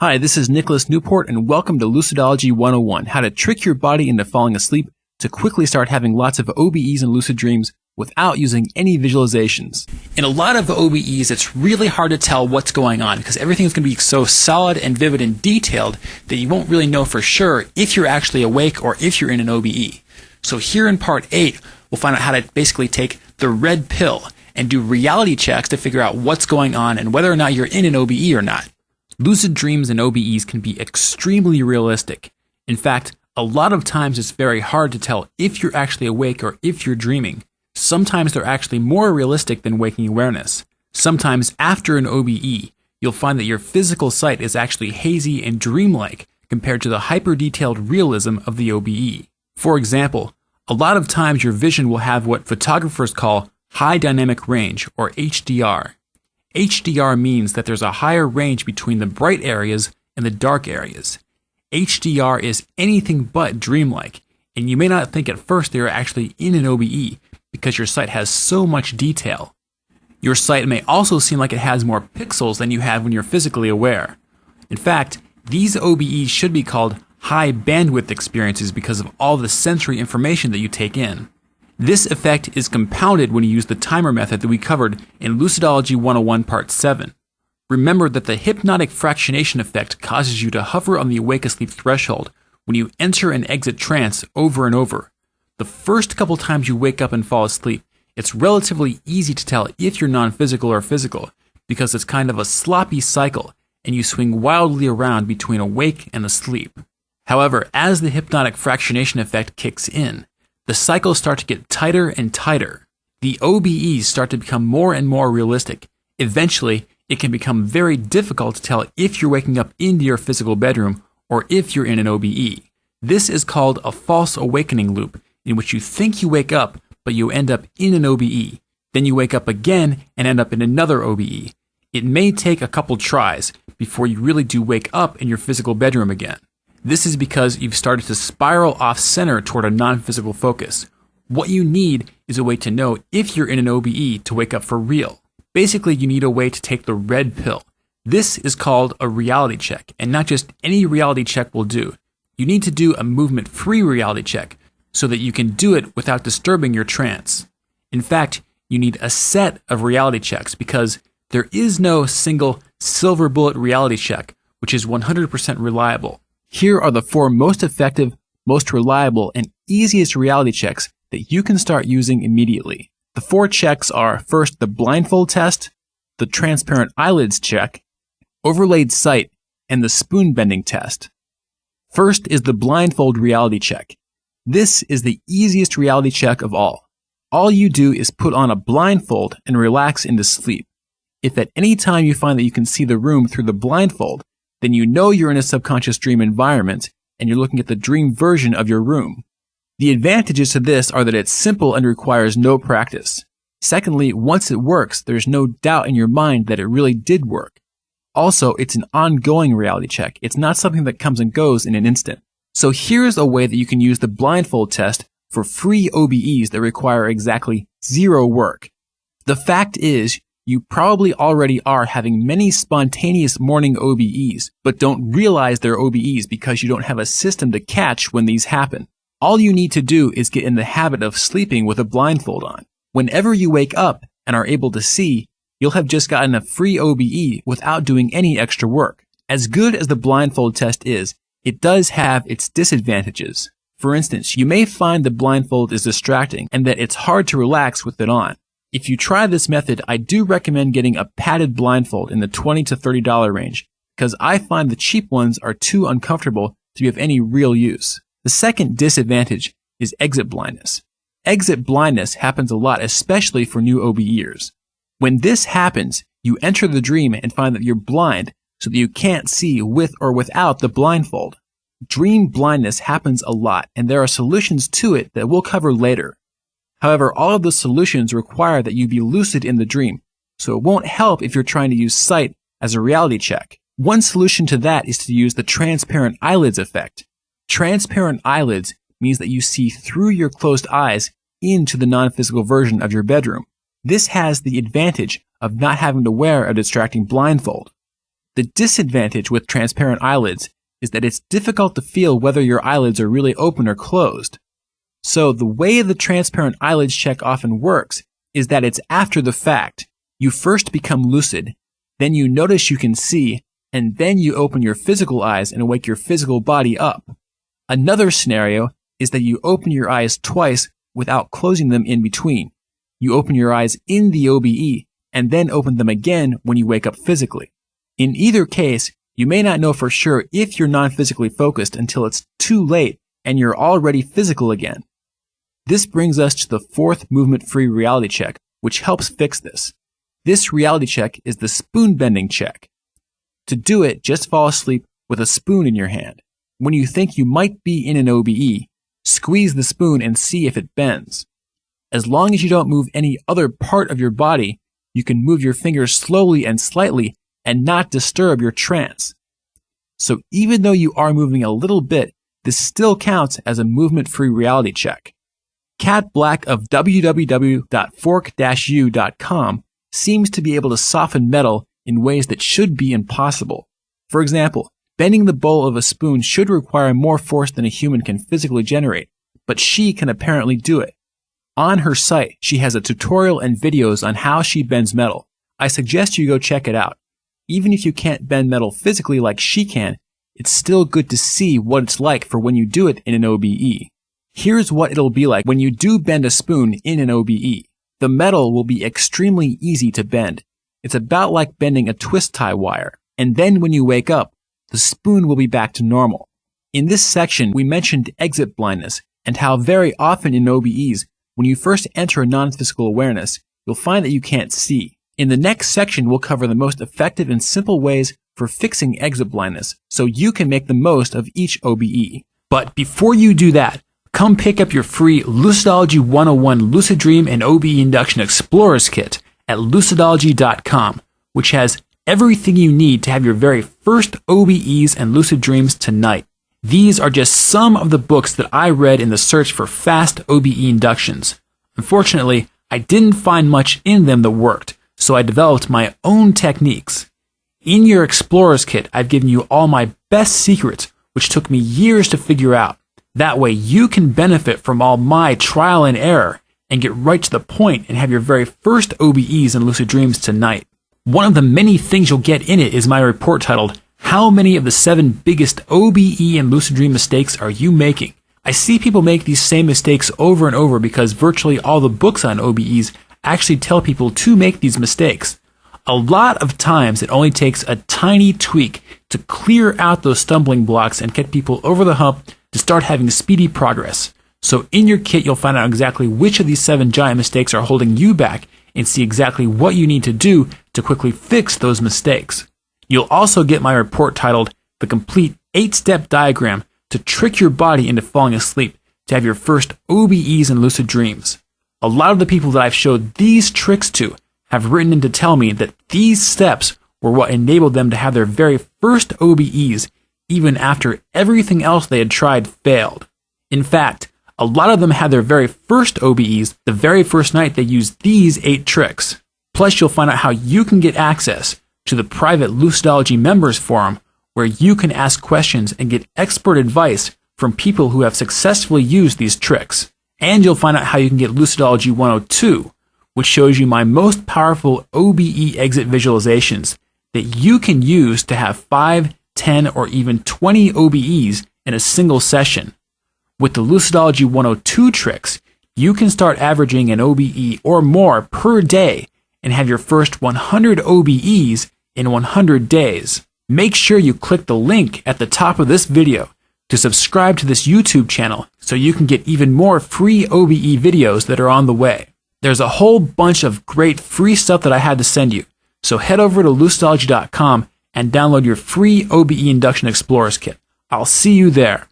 Hi, this is Nicholas Newport, and welcome to Lucidology 101, how to trick your body into falling asleep to quickly start having lots of OBEs and lucid dreams without using any visualizations. In a lot of OBEs, it's really hard to tell what's going on because everything's going to be so solid and vivid and detailed that you won't really know for sure if you're actually awake or if you're in an OBE. So here in part 8, we'll find out how to basically take the red pill and do reality checks to figure out what's going on and whether or not you're in an OBE or not. Lucid dreams and OBEs can be extremely realistic. In fact, a lot of times it's very hard to tell if you're actually awake or if you're dreaming. Sometimes they're actually more realistic than waking awareness. Sometimes after an OBE, you'll find that your physical sight is actually hazy and dreamlike compared to the hyper-detailed realism of the OBE. For example, a lot of times your vision will have what photographers call high dynamic range, or HDR. HDR means that there's a higher range between the bright areas and the dark areas. HDR is anything but dreamlike, and you may not think at first that you're actually in an OBE because your sight has so much detail. Your sight may also seem like it has more pixels than you have when you're physically aware. In fact, these OBEs should be called high bandwidth experiences because of all the sensory information that you take in. This effect is compounded when you use the timer method that we covered in Lucidology 101 Part 7. Remember that the hypnotic fractionation effect causes you to hover on the awake-asleep threshold when you enter and exit trance over and over. The first couple times you wake up and fall asleep, it's relatively easy to tell if you're non-physical or physical because it's kind of a sloppy cycle and you swing wildly around between awake and asleep. However, as the hypnotic fractionation effect kicks in, the cycles start to get tighter and tighter. The OBEs start to become more and more realistic. Eventually, it can become very difficult to tell if you're waking up into your physical bedroom or if you're in an OBE. This is called a false awakening loop, in which you think you wake up, but you end up in an OBE. Then you wake up again and end up in another OBE. It may take a couple tries before you really do wake up in your physical bedroom again. This is because you've started to spiral off-center toward a non-physical focus. What you need is a way to know if you're in an OBE to wake up for real. Basically, you need a way to take the red pill. This is called a reality check, and not just any reality check will do. You need to do a movement-free reality check so that you can do it without disturbing your trance. In fact, you need a set of reality checks because there is no single silver bullet reality check, which is 100% reliable. Here are the 4 most effective, most reliable, and easiest reality checks that you can start using immediately. The 4 checks are first the blindfold test, the transparent eyelids check, overlaid sight, and the spoon bending test. First is the blindfold reality check. This is the easiest reality check of all. All you do is put on a blindfold and relax into sleep. If at any time you find that you can see the room through the blindfold, then you know you're in a subconscious dream environment and you're looking at the dream version of your room. The advantages to this are that it's simple and requires no practice. Secondly, once it works, there's no doubt in your mind that it really did work. Also, it's an ongoing reality check. It's not something that comes and goes in an instant. So here's a way that you can use the blindfold test for free OBEs that require exactly 0 work. The fact is, you probably already are having many spontaneous morning OBEs, but don't realize they're OBEs because you don't have a system to catch when these happen. All you need to do is get in the habit of sleeping with a blindfold on. Whenever you wake up and are able to see, you'll have just gotten a free OBE without doing any extra work. As good as the blindfold test is, it does have its disadvantages. For instance, you may find the blindfold is distracting and that it's hard to relax with it on. If you try this method, I do recommend getting a padded blindfold in the $20 to $30 range because I find the cheap ones are too uncomfortable to be of any real use. The second disadvantage is exit blindness. Exit blindness happens a lot, especially for new OBEers. When this happens, you enter the dream and find that you're blind so that you can't see with or without the blindfold. Dream blindness happens a lot, and there are solutions to it that we'll cover later. However, all of the solutions require that you be lucid in the dream, so it won't help if you're trying to use sight as a reality check. One solution to that is to use the transparent eyelids effect. Transparent eyelids means that you see through your closed eyes into the non-physical version of your bedroom. This has the advantage of not having to wear a distracting blindfold. The disadvantage with transparent eyelids is that it's difficult to feel whether your eyelids are really open or closed. So the way the transparent eyelids check often works is that it's after the fact. You first become lucid, then you notice you can see, and then you open your physical eyes and wake your physical body up. Another scenario is that you open your eyes twice without closing them in between. You open your eyes in the OBE and then open them again when you wake up physically. In either case, you may not know for sure if you're non-physically focused until it's too late and you're already physical again. This brings us to the fourth movement-free reality check, which helps fix this. This reality check is the spoon bending check. To do it, just fall asleep with a spoon in your hand. When you think you might be in an OBE, squeeze the spoon and see if it bends. As long as you don't move any other part of your body, you can move your fingers slowly and slightly and not disturb your trance. So even though you are moving a little bit, this still counts as a movement-free reality check. Kat Black of www.fork-u.com seems to be able to soften metal in ways that should be impossible. For example, bending the bowl of a spoon should require more force than a human can physically generate, but she can apparently do it. On her site, she has a tutorial and videos on how she bends metal. I suggest you go check it out. Even if you can't bend metal physically like she can, it's still good to see what it's like for when you do it in an OBE. Here's what it'll be like when you do bend a spoon in an OBE. The metal will be extremely easy to bend. It's about like bending a twist tie wire. And then when you wake up, the spoon will be back to normal. In this section, we mentioned exit blindness and how very often in OBEs, when you first enter a non-physical awareness, you'll find that you can't see. In the next section, we'll cover the most effective and simple ways for fixing exit blindness so you can make the most of each OBE. But before you do that, come pick up your free Lucidology 101 Lucid Dream and OBE Induction Explorers Kit at Lucidology.com, which has everything you need to have your very first OBEs and lucid dreams tonight. These are just some of the books that I read in the search for fast OBE inductions. Unfortunately, I didn't find much in them that worked, so I developed my own techniques. In your Explorers Kit, I've given you all my best secrets, which took me years to figure out. That way you can benefit from all my trial and error and get right to the point and have your very first OBEs and lucid dreams tonight. One of the many things you'll get in it is my report titled, How Many of the 7 Biggest OBE and Lucid Dream Mistakes Are You Making? I see people make these same mistakes over and over because virtually all the books on OBEs actually tell people to make these mistakes. A lot of times it only takes a tiny tweak to clear out those stumbling blocks and get people over the hump to start having speedy progress. So in your kit, you'll find out exactly which of these 7 giant mistakes are holding you back and see exactly what you need to do to quickly fix those mistakes. You'll also get my report titled The Complete 8-Step Diagram to Trick Your Body into Falling Asleep to have your first OBEs and lucid dreams. A lot of the people that I've showed these tricks to have written in to tell me that these steps were what enabled them to have their very first OBEs even after everything else they had tried failed. In fact, a lot of them had their very first OBEs the very first night they used these 8 tricks. Plus, you'll find out how you can get access to the private Lucidology members forum where you can ask questions and get expert advice from people who have successfully used these tricks. And you'll find out how you can get Lucidology 102, which shows you my most powerful OBE exit visualizations that you can use to have 5, 10, or even 20 OBEs in a single session. With the Lucidology 102 tricks, you can start averaging an OBE or more per day and have your first 100 OBEs in 100 days. Make sure you click the link at the top of this video to subscribe to this YouTube channel so you can get even more free OBE videos that are on the way. There's a whole bunch of great free stuff that I had to send you, so head over to Lucidology.com and download your free OBE Induction Explorers Kit. I'll see you there.